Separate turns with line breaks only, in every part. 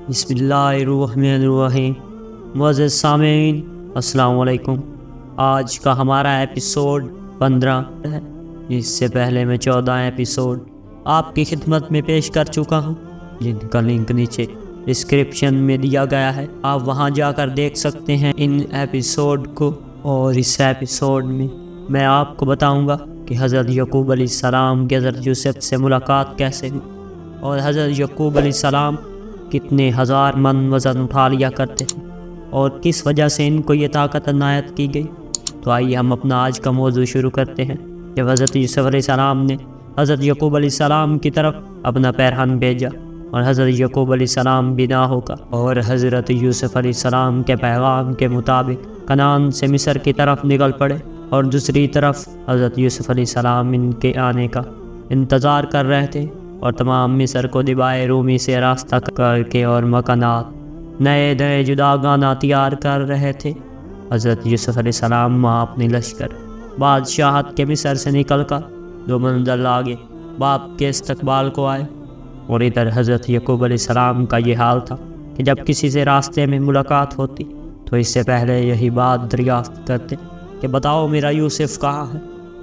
بسم اللہ الرحمن الرحیم۔ معزز سامعین السلام علیکم۔ آج کا ہمارا ایپیسوڈ 15 ہے۔ اس سے پہلے میں 14 ایپیسوڈ آپ کی خدمت میں پیش کر چکا ہوں، جن کا لنک نیچے ڈسکرپشن میں دیا گیا ہے، آپ وہاں جا کر دیکھ سکتے ہیں ان ایپیسوڈ کو۔ اور اس ایپیسوڈ میں آپ کو بتاؤں گا کہ حضرت یعقوب علیہ السلام کی حضرت یوسف سے ملاقات کیسے ہوئی، اور حضرت یعقوب علیہ السلام کتنے ہزار من وزن اٹھا لیا کرتے تھے اور کس وجہ سے ان کو یہ طاقت عنایت کی گئی۔ تو آئیے ہم اپنا آج کا موضوع شروع کرتے ہیں۔ جب حضرت یوسف علیہ السلام نے حضرت یعقوب علیہ السلام کی طرف اپنا پیرہن بھیجا اور حضرت یعقوب علیہ السلام بنا ہو کر اور حضرت یوسف علیہ السلام کے پیغام کے مطابق کنعان سے مصر کی طرف نکل پڑے، اور دوسری طرف حضرت یوسف علیہ السلام ان کے آنے کا انتظار کر رہے تھے، اور تمام مصر کو دبائے رومی سے راستہ کر کے اور مکانات نئے جداگانہ تیار کر رہے تھے۔ حضرت یوسف علیہ السلام وہاں اپنی لشکر بادشاہت کے مصر سے نکل کر 2 منزل آگے باپ کے استقبال کو آئے، اور ادھر حضرت یعقوب علیہ السلام کا یہ حال تھا کہ جب کسی سے راستے میں ملاقات ہوتی تو اس سے پہلے یہی بات دریافت کرتے کہ بتاؤ میرا یوسف کہاں ہے،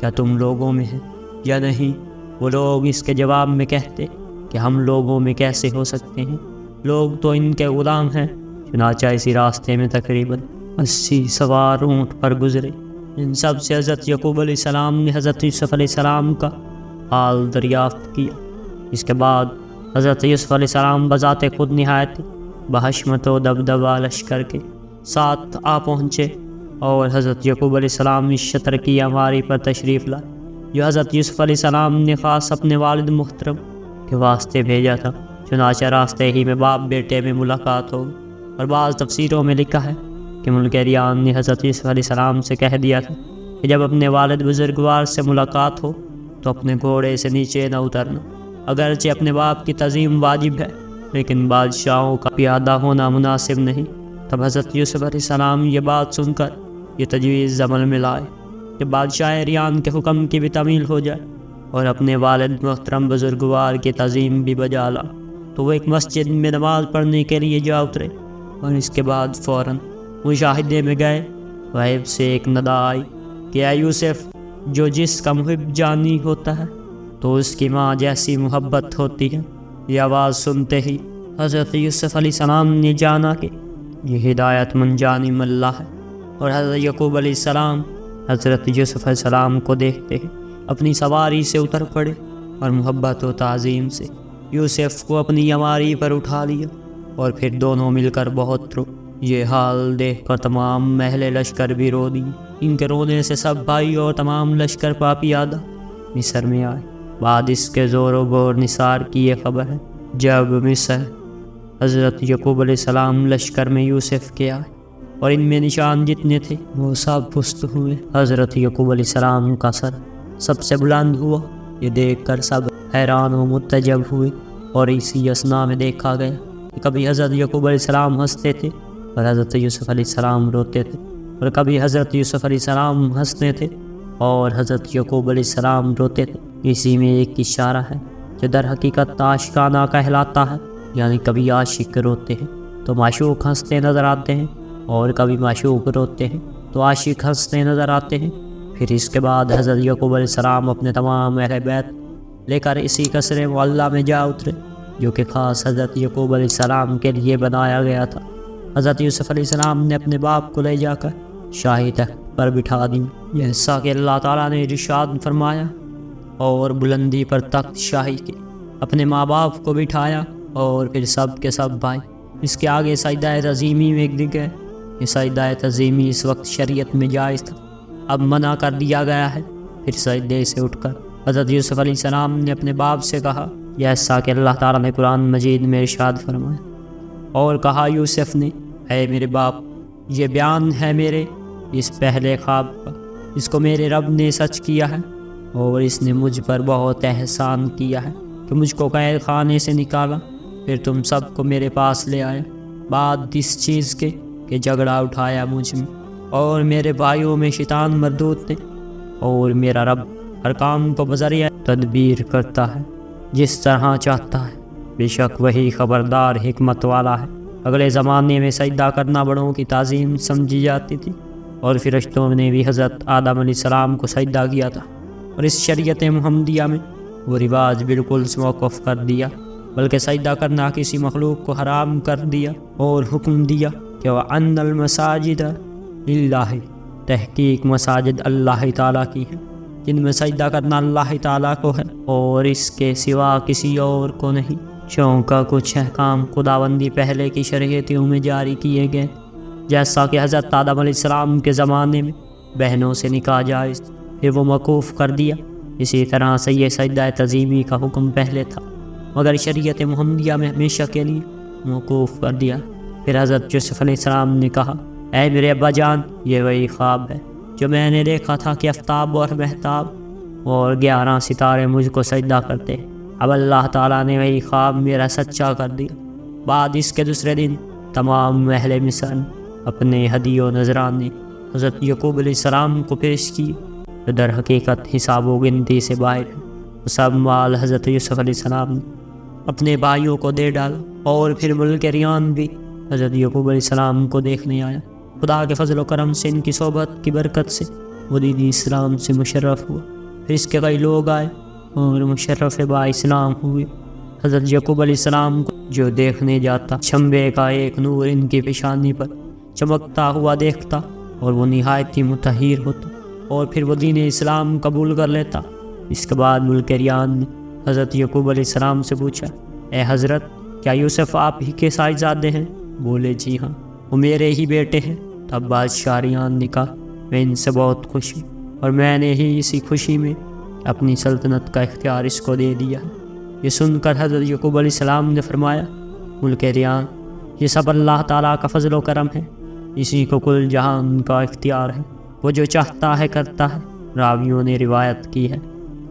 کیا تم لوگوں میں ہے یا نہیں؟ وہ لوگ اس کے جواب میں کہتے کہ ہم لوگوں میں کیسے ہو سکتے ہیں، لوگ تو ان کے غلام ہیں۔ چنانچہ اسی راستے میں تقریباً 80 سوار اونٹ پر گزرے۔ ان سب سے حضرت یعقوب علیہ السلام نے حضرت یوسف علیہ السلام کا حال دریافت کیا۔ اس کے بعد حضرت یوسف علیہ السلام بذات خود نہایت بحشمت و دبدبہ لشکر کے ساتھ آ پہنچے، اور حضرت یعقوب علیہ السلام اس شطر کی عماری پر تشریف لائے جو حضرت یوسف علیہ السلام نے خاص اپنے والد محترم کے واسطے بھیجا تھا۔ چنانچہ راستے ہی میں باپ بیٹے میں ملاقات ہو، اور بعض تفسیروں میں لکھا ہے کہ ملک ریان نے حضرت یوسف علیہ السلام سے کہہ دیا تھا کہ جب اپنے والد بزرگوار سے ملاقات ہو تو اپنے گھوڑے سے نیچے نہ اترنا، اگرچہ اپنے باپ کی تعظیم واجب ہے لیکن بادشاہوں کا پیادہ ہونا مناسب نہیں۔ تب حضرت یوسف علیہ السلام یہ بات سن کر یہ تجویز عمل میں لائے کہ بادشاہ ریان کے حکم کی بھی تعمیل ہو جائے اور اپنے والد محترم بزرگوار کی تعظیم بھی بجا لا۔ تو وہ ایک مسجد میں نماز پڑھنے کے لیے جا اترے، اور اس کے بعد فوراً مشاہدے میں گئے۔ غیب سے ایک ندا آئی کہ اے یوسف، جو جس کا محب جانی ہوتا ہے تو اس کی ماں جیسی محبت ہوتی ہے۔ یہ آواز سنتے ہی حضرت یوسف علیہ السلام نے جانا کہ یہ ہدایت من جانب اللہ ہے، اور حضرت یعقوب علیہ السلام حضرت یوسف علیہ السلام کو دیکھتے ہی اپنی سواری سے اتر پڑے، اور محبت و تعظیم سے یوسف کو اپنی عماری پر اٹھا لیا، اور پھر دونوں مل کر بہت رو۔ یہ حال دیکھ کر تمام اہل لشکر بھی رو دی۔ ان کے رونے سے سب بھائی اور تمام لشکر پاپیادہ مصر میں آئے۔ بعد اس کے زور و بور نثار کی یہ خبر ہے، جب مصر حضرت یعقوب علیہ السلام لشکر میں یوسف کے آئے، اور ان میں نشان جتنے تھے وہ سب پست ہوئے۔ حضرت یعقوب علیہ السلام کا سر سب سے بلند ہوا، یہ دیکھ کر سب حیران و متعجب ہوئے، اور اسی اثنا میں دیکھا گیا کہ کبھی حضرت یعقوب علیہ السلام ہنستے تھے اور حضرت یوسف علیہ السلام روتے تھے، اور کبھی حضرت یوسف علیہ السلام ہنستے تھے اور حضرت یعقوب علیہ السلام روتے تھے۔ اسی میں ایک اشارہ ہے جو در حقیقت عاشقانہ کہلاتا ہے، یعنی کبھی عاشق روتے ہیں تو معشوق ہنستے نظر آتے ہیں، اور کبھی معشوق روتے ہیں تو عاشق ہنستے نظر آتے ہیں۔ پھر اس کے بعد حضرت یعقوب علیہ السلام اپنے تمام اہل بیت لے کر اسی قصر معلیٰ میں جا اترے جو کہ خاص حضرت یعقوب علیہ السلام کے لیے بنایا گیا تھا۔ حضرت یوسف علیہ السلام نے اپنے باپ کو لے جا کر شاہی تخت پر بٹھا دی، جیسا کہ اللہ تعالیٰ نے ارشاد فرمایا، اور بلندی پر تخت شاہی کے اپنے ماں باپ کو بٹھایا، اور پھر سب کے سب بھائی اس کے آگے سجدہ تعظیمی میں گر گئے۔ یہ سجدہ تعظیمی اس وقت شریعت میں جائز تھا، اب منع کر دیا گیا ہے۔ پھر سجدے سے اٹھ کر حضرت یوسف علیہ السلام نے اپنے باپ سے کہا، جیسا کہ اللہ تعالیٰ نے قرآن مجید میں ارشاد فرمایا، اور کہا یوسف نے، اے میرے باپ، یہ بیان ہے میرے اس پہلے خواب کا، اس کو میرے رب نے سچ کیا ہے، اور اس نے مجھ پر بہت احسان کیا ہے کہ مجھ کو قید خانے سے نکالا، پھر تم سب کو میرے پاس لے آیا، بعد اس چیز کے کہ جھگڑا اٹھایا مجھ میں اور میرے بھائیوں میں شیطان مردود نے، اور میرا رب ہر کام کو بذریعہ تدبیر کرتا ہے جس طرح چاہتا ہے، بے شک وہی خبردار حکمت والا ہے۔ اگلے زمانے میں سجدہ کرنا بڑوں کی تعظیم سمجھی جاتی تھی، اور فرشتوں نے بھی حضرت آدم علیہ السلام کو سجدہ کیا تھا، اور اس شریعت محمدیہ میں وہ رواج بالکل موقوف کر دیا، بلکہ سجدہ کرنا کسی مخلوق کو حرام کر دیا، اور حکم دیا کہ وَأَنَّ الْمَسَاجِدَ لِلَّهِ، تحقیق مساجد اللہ تعالیٰ کی ہیں، جن میں سجدہ کرنا اللہ تعالیٰ کو ہے اور اس کے سوا کسی اور کو نہیں۔ چونکہ کچھ احکام خداوندی پہلے کی شریعتوں میں جاری کیے گئے، جیسا کہ حضرت آدم علیہ السلام کے زمانے میں بہنوں سے نکاح جائز، پھر وہ موقوف کر دیا۔ اسی طرح سے یہ سجدہ تعظیمی کا حکم پہلے تھا، مگر شریعت محمدیہ میں ہمیشہ کے لیے موقوف کر دیا۔ پھر حضرت یوسف علیہ السلام نے کہا، اے میرے ابا جان، یہ وہی خواب ہے جو میں نے دیکھا تھا کہ آفتاب اور مہتاب اور 11 ستارے مجھ کو سجدہ کرتے۔ اب اللہ تعالیٰ نے وہی خواب میرا سچا کر دیا۔ بعد اس کے دوسرے دن تمام اہل مصر اپنے ہدیے و نذرانے حضرت یعقوب علیہ السلام کو پیش کیے، جو در حقیقت حساب و گنتی سے باہر ہے۔ وہ سب مال حضرت یوسف علیہ السلام نے اپنے بھائیوں کو دے ڈالا، اور پھر ملک ریان بھی حضرت یعقوب علیہ السلام کو دیکھنے آیا۔ خدا کے فضل و کرم سے، ان کی صحبت کی برکت سے وہ دین اسلام سے مشرف ہوا۔ پھر اس کے کئی لوگ آئے اور مشرف با اسلام ہوئے۔ حضرت یعقوب علیہ السلام کو جو دیکھنے جاتا، شمبے کا ایک نور ان کی پیشانی پر چمکتا ہوا دیکھتا، اور وہ نہایت ہی متحیر ہوتا، اور پھر وہ دین اسلام قبول کر لیتا۔ اس کے بعد ملک ریان نے حضرت یعقوب علیہ السلام سے پوچھا، اے حضرت، کیا یوسف آپ ہی کے صاحبزادے ہیں؟ بولے، جی ہاں، وہ میرے ہی بیٹے ہیں۔ تب بادشاہ ریان نے کہا، میں ان سے بہت خوش ہوں، اور میں نے ہی اسی خوشی میں اپنی سلطنت کا اختیار اس کو دے دیا۔ یہ سن کر حضرت یعقوب علیہ السلام نے فرمایا، ملک ریان، یہ سب اللہ تعالیٰ کا فضل و کرم ہے، اسی کو کل جہان کا اختیار ہے، وہ جو چاہتا ہے کرتا ہے۔ راویوں نے روایت کی ہے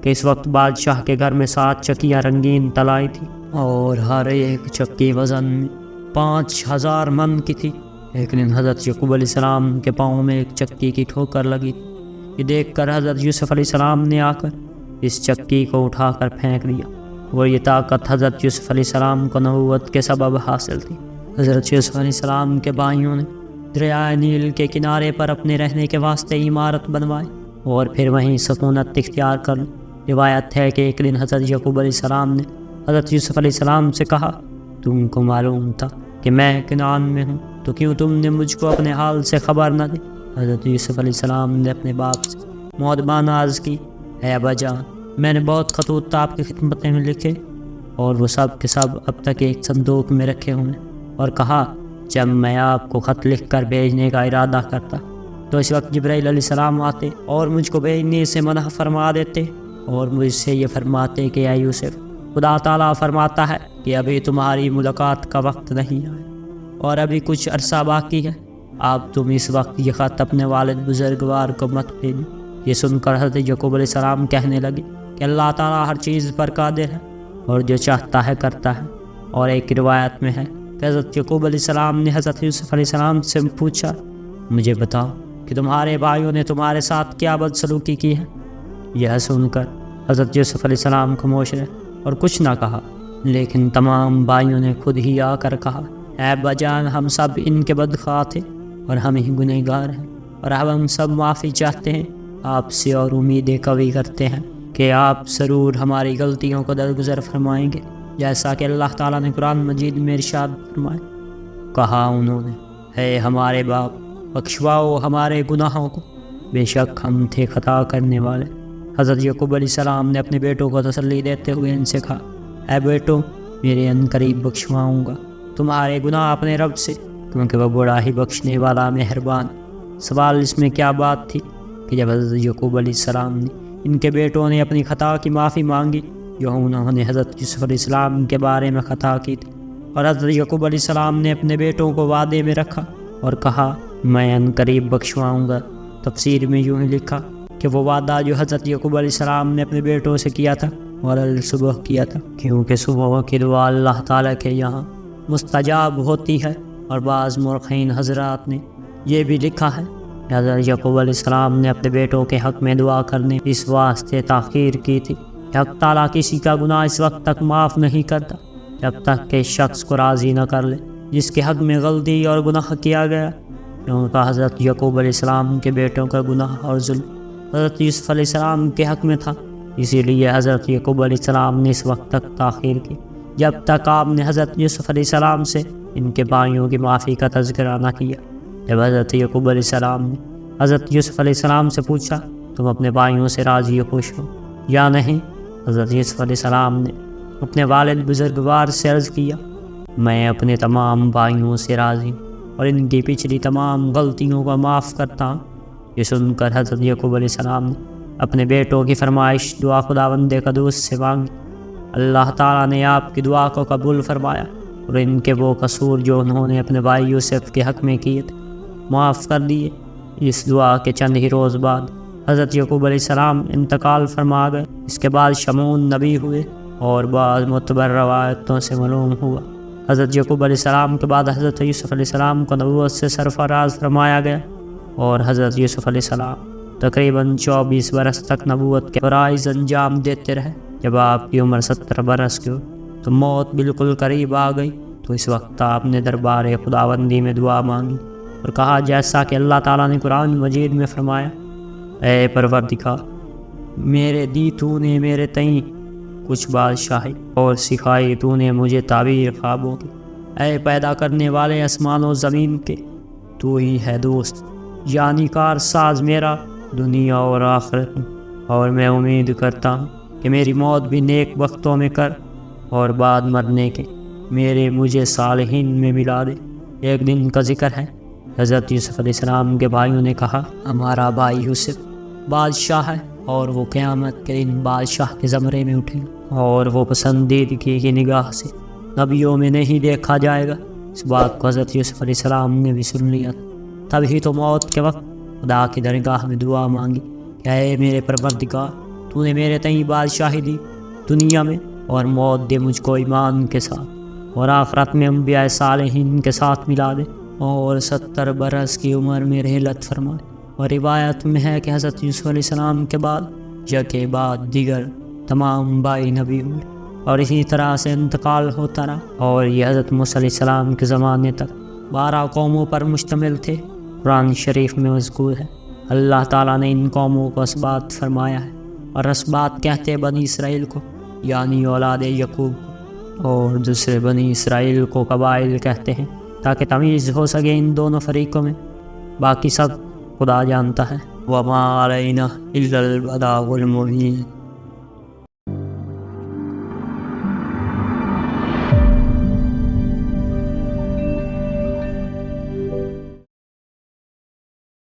کہ اس وقت بادشاہ کے گھر میں 7 چکیاں رنگین طلائی تھیں، اور ہر ایک چکی وزن 5000 من کی تھی۔ ایک دن حضرت یعقوب علیہ السلام کے پاؤں میں ایک چکی کی ٹھوکر لگی۔ یہ دیکھ کر حضرت یوسف علیہ السلام نے آ کر اس چکی کو اٹھا کر پھینک دیا، اور یہ طاقت حضرت یوسف علیہ السلام کو نبوت کے سبب حاصل تھی۔ حضرت یوسف علیہ السلام کے بھائیوں نے دریائے نیل کے کنارے پر اپنے رہنے کے واسطے عمارت بنوائی، اور پھر وہیں سکونت اختیار کر لی۔ روایت ہے کہ ایک دن حضرت یعقوب علیہ السلام نے حضرت یوسف علیہ السلام سے کہا، تم کو معلوم تھا کہ میں کنعان میں ہوں، تو کیوں تم نے مجھ کو اپنے حال سے خبر نہ دی؟ حضرت یوسف علیہ السلام نے اپنے باپ سے مؤدبانہ عرض کی، اے ابا جان، میں نے بہت خطوط آپ کی خدمت میں لکھے، اور وہ سب کے سب اب تک ایک صندوق میں رکھے ہوئے، اور کہا جب میں آپ کو خط لکھ کر بھیجنے کا ارادہ کرتا تو اس وقت جبرائیل علیہ السلام آتے اور مجھ کو بھیجنے سے منع فرما دیتے، اور مجھ سے یہ فرماتے کہ اے یوسف، خدا تعالیٰ فرماتا ہے کہ ابھی تمہاری ملاقات کا وقت نہیں آیا، اور ابھی کچھ عرصہ باقی ہے، تم اس وقت یہ خط اپنے والد بزرگوار کو مت بھیجو۔ یہ سن کر حضرت یعقوب علیہ السلام کہنے لگے کہ اللہ تعالیٰ ہر چیز پر قادر ہے، اور جو چاہتا ہے کرتا ہے۔ اور ایک روایت میں ہے کہ حضرت یعقوب علیہ السلام نے حضرت یوسف علیہ السلام سے پوچھا، مجھے بتاؤ کہ تمہارے بھائیوں نے تمہارے ساتھ کیا بدسلوکی کی ہے؟ یہ سن کر حضرت یوسف علیہ السلام خاموش رہے اور کچھ نہ کہا، لیکن تمام بھائیوں نے خود ہی آ کر کہا، اے ابا جان، ہم سب ان کے بدخواہ تھے، اور ہم ہی گنہگار ہیں، اور اب ہم سب معافی چاہتے ہیں آپ سے، اور امیدیں قوی کرتے ہیں کہ آپ ضرور ہماری غلطیوں کو درگزر فرمائیں گے، جیسا کہ اللہ تعالیٰ نے قرآن مجید میں ارشاد فرمایا۔ کہا انہوں نے، اے ہمارے باپ، بخشواؤ ہمارے گناہوں کو، بے شک ہم تھے خطا کرنے والے۔ حضرت یعقوب علیہ السلام نے اپنے بیٹوں کو تسلی دیتے ہوئے ان سے کہا، اے بیٹو، میرے عنقریب بخشواؤں گا تمہارے گناہ اپنے رب سے، کیونکہ وہ بڑا ہی بخشنے والا مہربان۔ سوال اس میں کیا بات تھی کہ جب حضرت یعقوب علیہ السلام نے ان کے بیٹوں نے اپنی خطا کی معافی مانگی جو انہوں نے حضرت یوسف علیہ السلام کے بارے میں خطا کی تھی، اور حضرت یعقوب علیہ السلام نے اپنے بیٹوں کو وعدے میں رکھا اور کہا، میں عنقریب بخشواؤں گا۔ تفسیر میں یوں ہی لکھا کہ وہ وعدہ جو حضرت یعقوب علیہ السلام نے اپنے بیٹوں سے کیا تھا اور صبح کیا تھا، کیونکہ صبح کی دعا اللہ تعالیٰ کے یہاں مستجاب ہوتی ہے۔ اور بعض مورخین حضرات نے یہ بھی لکھا ہے کہ حضرت یعقوب علیہ السلام نے اپنے بیٹوں کے حق میں دعا کرنے اس واسطے تاخیر کی تھی کہ حق تعالیٰ کسی کا گناہ اس وقت تک معاف نہیں کرتا جب تک کہ شخص کو راضی نہ کر لے جس کے حق میں غلطی اور گناہ کیا گیا، کیونکہ حضرت یعقوب علیہ السلام کے بیٹوں کا گناہ اور ظلم حضرت یوسف علیہ السلام کے حق میں تھا۔ اسی لیے حضرت یعقوب علیہ السلام نے اس وقت تک تاخیر کی جب تک آپ نے حضرت یوسف علیہ السلام سے ان کے بھائیوں کی معافی کا تذکرہ نہ کیا۔ جب حضرت یعقوب علیہ السلام نے حضرت یوسف علیہ السلام سے پوچھا، تم اپنے بھائیوں سے راضی و خوش ہو یا نہیں؟ حضرت یوسف علیہ السلام نے اپنے والد بزرگوار سے عرض کیا، میں اپنے تمام بھائیوں سے راضی ہوں اور ان کی پچھلی تمام غلطیوں کو معاف کرتا ہوں۔ یہ سن کر حضرت یعقوب علیہ السلام نے اپنے بیٹوں کی فرمائش دعا خداوند قدوس سے مانگی۔ اللہ تعالیٰ نے آپ کی دعا کو قبول فرمایا اور ان کے وہ قصور جو انہوں نے اپنے بھائی یوسف کے حق میں کیے تھے معاف کر دیے۔ اس دعا کے چند ہی روز بعد حضرت یعقوب علیہ السلام انتقال فرما گئے۔ اس کے بعد شمعون نبی ہوئے اور بعض معتبر روایتوں سے معلوم ہوا حضرت یعقوب علیہ السلام کے بعد حضرت یوسف علیہ السلام کو نبوت سے سرفراز فرمایا گیا، اور حضرت یوسف علیہ السلام تقریباً 24 برس تک نبوت کے فرائض انجام دیتے رہے۔ جب آپ کی عمر 70 برس کی ہوئی تو موت بالکل قریب آ گئی، تو اس وقت آپ نے دربار خداوندی میں دعا مانگی اور کہا، جیسا کہ اللہ تعالیٰ نے قرآن مجید میں فرمایا، اے پروردگار، میرے دی تو نے میرے تئیں کچھ بادشاہی اور سکھائی تو نے مجھے تعبیر خوابوں کی۔ اے پیدا کرنے والے آسمان و زمین کے، تو ہی ہے دوست یعنی کار ساز میرا دنیا اور آخرت میں، اور میں امید کرتا ہوں کہ میری موت بھی نیک وقتوں میں کر اور بعد مرنے کے مجھے صالحین میں ملا دے۔ ایک دن کا ذکر ہے، حضرت یوسف علیہ السلام کے بھائیوں نے کہا، ہمارا بھائی یوسف بادشاہ ہے اور وہ قیامت کے دن بادشاہ کے زمرے میں اٹھے گا، اور وہ پسندیدگی کی نگاہ سے نبیوں میں نہیں دیکھا جائے گا۔ اس بات کو حضرت یوسف علیہ السلام نے بھی سن لیا تھا۔ تبھی تو موت کے وقت خدا کی درگاہ میں دعا مانگی کہ اے میرے پروردگار، تو نے میرے تئیں بادشاہی دی دنیا میں، اور موت دے مجھ کو ایمان کے ساتھ اور آخرت میں انبیاء صالحین کے ساتھ ملا دے، اور 70 برس کی عمر میں رحلت فرمائے۔ اور روایت میں ہے کہ حضرت یوسف علیہ السلام کے بعد کے بعد دیگر تمام بھائی نبی ہوئے، اور اسی طرح سے انتقال ہوتا رہا، اور یہ حضرت موسیٰ علیہ السلام کے زمانے تک 12 قوموں پر مشتمل تھے۔ قرآن شریف میں مذکور ہے، اللہ تعالیٰ نے ان قوموں کو اسباط فرمایا ہے، اور اسباط کہتے ہیں بنی اسرائیل کو یعنی اولاد یعقوب کو، اور دوسرے بنی اسرائیل کو قبائل کہتے ہیں تاکہ تمیز ہو سکے ان دونوں فریقوں میں۔ باقی سب خدا جانتا ہے۔ وَمَا عَلَيْنَا إِلَّا الْبَلَاغُ الْمُبِينُ۔